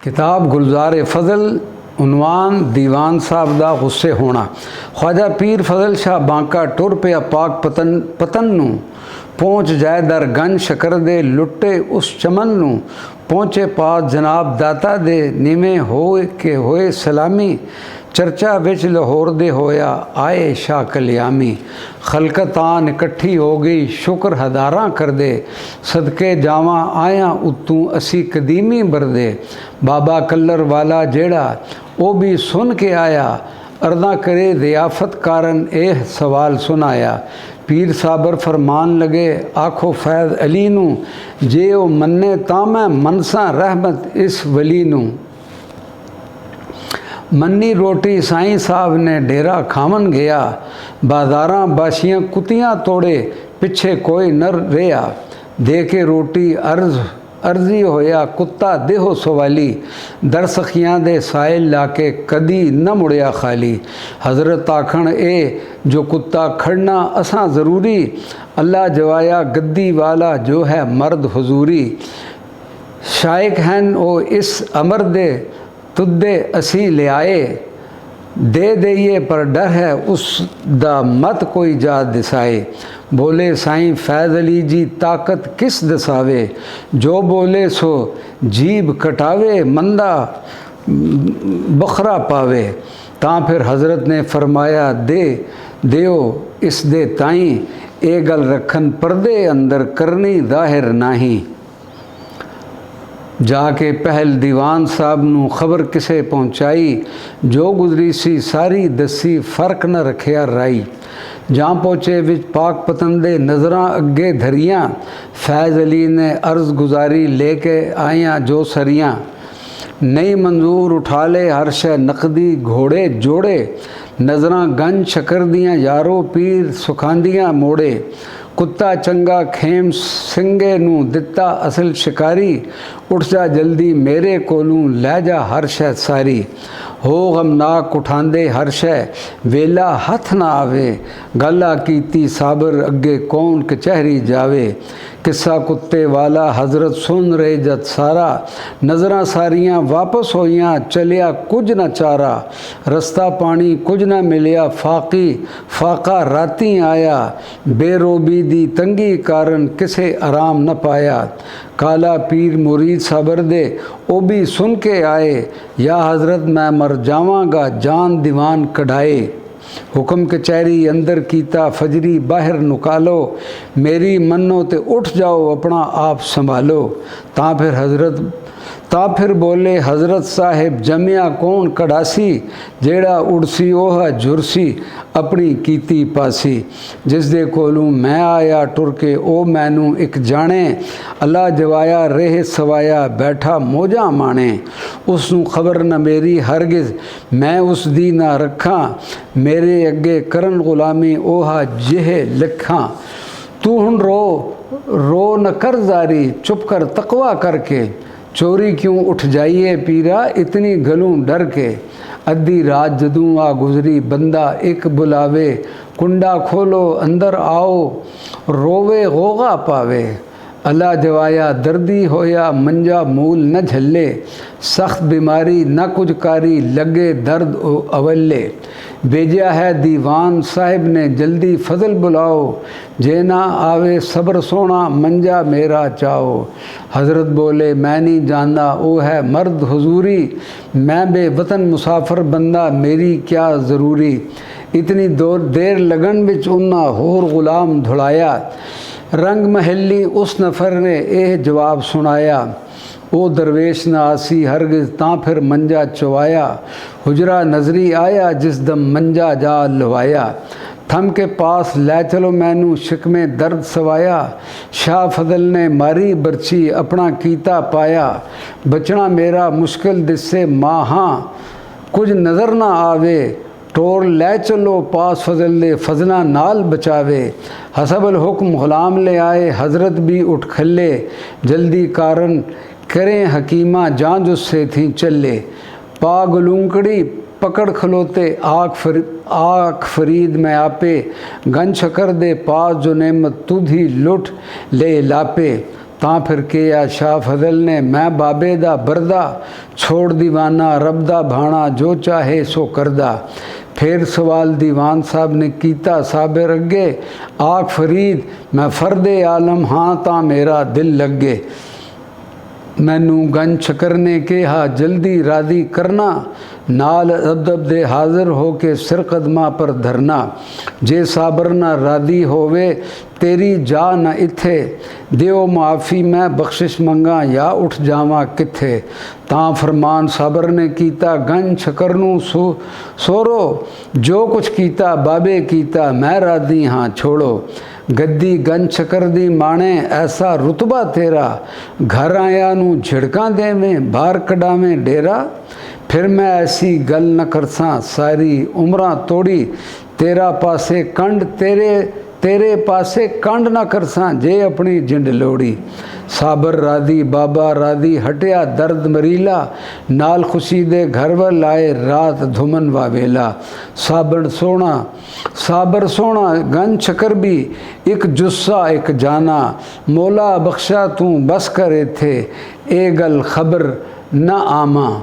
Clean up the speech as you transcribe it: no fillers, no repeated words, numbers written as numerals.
किताब गुलजार फजल। उनवान दीवान साहब दा गुस्से होना। ख्वाजा पीर फजल शाह बांका टुर पिया पाक पतन नूं, पहुँच जाए दर गंज शकर दे लुट्टे उस चमन नूं, पहुँचे पास जनाब दाता दे निवें होए के होए सलामी, चर्चा विच लाहौर दे होया आए शाह कल्यामी। खलकत आन इकट्ठी हो गई शुक्र हदारा कर दे, सदके जावा आया उत्तू असी कदीमी बरदे। बाबा कल्लर वाला जेड़ा वो भी सुन के आया, अर्दा करे दियाफत कारण एह सवाल सुनाया। पीर साबर फरमान लगे आखो फैज़ अली नूं, जे ओ मन्ने तां मैं मनसा रहमत इस वली नूं। मन्नी रोटी साईं साहब ने डेरा खावन गया, बाजारां बाशियां कुतियां तोड़े पिछे कोई नर रेया। दे के रोटी अर्जी होया कुत्ता देहो सवाली, दर सखियां दे साइल लाके कदी न मुड़िया खाली। हज़रत आखण ए जो कुत्ता खड़ना असां ज़रूरी, अल्लाह जवाया गद्दी वाला जो है मर्द हुजूरी। शायक हैं ओ इस अमर दे तुद्दे असी ले आए, दे देइए पर डर है उस दा मत कोई जा दिसाए। बोले साईं फैज़ अली जी ताकत किस दसावे, जो बोले सो जीब कटावे मंदा बखरा पावे। तां फिर हज़रत ने फरमाया दे देओ इस दे ताई, ए गल रखन पर्दे अंदर करनी जाहिर नाही। जाके पहल दीवान साहब नूं खबर किसे पहुँचाई, जो गुजरी सी सारी दसी फ़र्क न रखिया राई। जहाँ पहुँचे विच पाक पतन दे नज़रां अगे धरियाँ, फैज़ अली ने अर्ज़ गुजारी लेके आइयाँ जो सरियाँ। नई मंजूर उठा ले हर शै नकदी घोड़े जोड़े, नज़रां गंज शकर दियाँ यारो पीर सुखांदियाँ मोड़े। कुत्ता चंगा खेम सिंगे नूं दिता असल शिकारी, उठ जा जल्दी मेरे कोलूं लै जा हर शै सारी। हो गमनाक उठांदे हर शै वेला हथ ना आवे, गल्ला कीती साबर अगे कौन कचहरी जावे। किस्सा कुत्ते वाला हज़रत सुन रहे जद सारा, नज़रां सारियां वापस होइयां चलिया कुछ न चारा। रस्ता पानी कुछ न मिलिया फाका राती आया, बेरोबी दी तंगी कारण किसे आराम न पाया। काला पीर मुरीद साबर दे ओ भी सुन के आए, या हज़रत मैं मर जावांगा जान दीवान कढ़ाए। हुक्म कचहरी अंदर कीता फजरी बाहर निकालो, मेरी मन्नो ते उठ जाओ अपना आप संभालो। ता फिर बोले हज़रत साहिब जमिया कौन कड़ासी, जेड़ा उड़सी ओह झुरसी अपनी कीती पासी। जिस दे कोलूं मैं आया टुर के ओ मैनू एक जाने, अल्लाह जवाया रेह सवाया बैठा मौजा माने। उसनू खबर न मेरी हरगिज़ मैं उस दी ना रखा, मेरे अगे करन गुलामी ओहा जिहे लिखा। तू हुण रो न कर जारी, चुप कर तकवा करके, चोरी क्यों उठ जाइए पीरा इतनी गलूं डर के। अद्धी रात जदूं आ गुजरी बंदा एक बुलावे, कुंडा खोलो अंदर आओ रोवे गोगा पावे। अल्लाह जवाया दर्दी होया मंजा मूल न झल्ले, सख्त बीमारी न कुछ कारी लगे दर्द अवल्ले। भेजा है दीवान साहिब ने जल्दी फजल बुलाओ, जे ना आवे सब्र सोना मंजा मेरा चाओ। हज़रत बोले मैं नहीं जानदा ओ है मर्द हुजूरी, मैं बेवतन मुसाफिर बंदा मेरी क्या ज़रूरी। इतनी देर लगन विच उन्ना होर गुलाम धुड़ाया, रंग महली उस नफ़र ने यह जवाब सुनाया। ओ दरवेश न आसी हरगिज़ तां फिर मंजा चवाया, हुजरा नजरी आया जिस दम मंजा जा लवाया। थम के पास लै चलो मैनू शिकमे दर्द सवाया, शाह फजल ने मारी बर्ची अपना कीता पाया। बचना मेरा मुश्किल दिसे माहाँ कुछ नज़र ना आवे, टोर लै चलो पास फजल दे फजना नाल बचावे। हसबल हुक्म गुलाम ले आए हज़रत भी उठ खले, जल्दी कारण करें हकीमा जान उससे थी चले। पाग लूंकड़ी पकड़ खलोते आख फरीद में आपे, गन शकर दे पास जो नेमत तुध ही लुट ले लापे। ਤਾਂ ਫਿਰ ਕਿਹਾ ਸ਼ਾਹ ਫਜ਼ਲ ਨੇ, ਮੈਂ ਬਾਬੇ ਦਾ ਬਰਦਾ ਛੋੜ ਦੀਵਾਨਾ, ਰੱਬ ਦਾ ਭਾਣਾ ਜੋ ਚਾਹੇ ਸੋ ਕਰਦਾ। ਫਿਰ ਸਵਾਲ ਦੀਵਾਨ ਸਾਹਿਬ ਨੇ ਕੀਤਾ ਸਾਬਰ ਅੱਗੇ, ਆਖ ਫਰੀਦ ਮੈਂ ਫਰਦੇ ਆਲਮ ਹਾਂ ਤਾਂ ਮੇਰਾ ਦਿਲ ਲੱਗੇ। ਮੈਨੂੰ ਗੰਜ ਸ਼ਕਰ ਨੇ ਕਿਹਾ ਜਲਦੀ ਰਾਜ਼ੀ ਕਰਨਾ, ਨਾਲ ਅਦਬ ਦੇ ਹਾਜ਼ਰ ਹੋ ਕੇ ਸਿਰ ਕਦਮਾਂ ਪਰ ਧਰਨਾ। ਜੇ ਸਾਬਰ ਨਾ ਰਾਜ਼ੀ ਹੋਵੇ ਤੇਰੀ ਜਾ ਨਾ ਇੱਥੇ, ਦਿਓ ਮਾਫੀ ਮੈਂ ਬਖਸ਼ਿਸ਼ ਮੰਗਾ ਜਾਂ ਉੱਠ ਜਾਵਾਂ ਕਿੱਥੇ। ਤਾਂ ਫਰਮਾਨ ਸਾਬਰ ਨੇ ਕੀਤਾ ਗੰਜ ਸ਼ਕਰ ਨੂੰ ਸੋਰੋ, ਜੋ ਕੁਛ ਕੀਤਾ ਬਾਬੇ ਕੀਤਾ ਮੈਂ ਰਾਜ਼ੀ ਹਾਂ ਛੋੜੋ। ਗੱਦੀ ਗੰਜ ਸ਼ਕਰ ਦੀ ਮਾਣੇ ਐਸਾ ਰੁਤਬਾ ਤੇਰਾ, ਘਰ ਆਇਆ ਨੂੰ ਝਿੜਕਾਂ ਦੇਵੇਂ ਬਾਹਰ ਕਢਾਵੇਂ ਡੇਰਾ। ਫਿਰ ਮੈਂ ਐਸੀ ਗੱਲ ਨਾ ਕਰਸਾਂ ਸਾਰੀ ਉਮਰਾਂ ਤੋੜੀ, ਤੇਰਾ ਪਾਸੇ ਕੰਡ ਤੇਰੇ ਪਾਸੇ ਕੰਡ ਨਾ ਕਰਸਾਂ ਜੇ ਆਪਣੀ ਜਿੰਦ ਲੋੜੀ। ਸਾਬਰ ਰਾਦੀ ਬਾਬਾ ਰਾਦੀ ਹਟਿਆ ਦਰਦ ਮਰੀਲਾ, ਨਾਲ ਖੁਸ਼ੀ ਦੇ ਘਰ ਵੱਲ ਆਏ ਰਾਤ ਧੁਮਨ ਵਾਵੇਲਾ। ਸਾਬਰ ਸੋਹਣਾ ਗੰਜ ਸ਼ਕਰ ਵੀ ਇੱਕ ਜੁੱਸਾ ਇੱਕ ਜਾਨਾ, ਮੌਲਾ ਬਖਸ਼ਾ ਤੂੰ ਬਸ ਕਰ ਇੱਥੇ ਇਹ ਗੱਲ ਖਬਰ ਨਾ ਆਵਾਂ।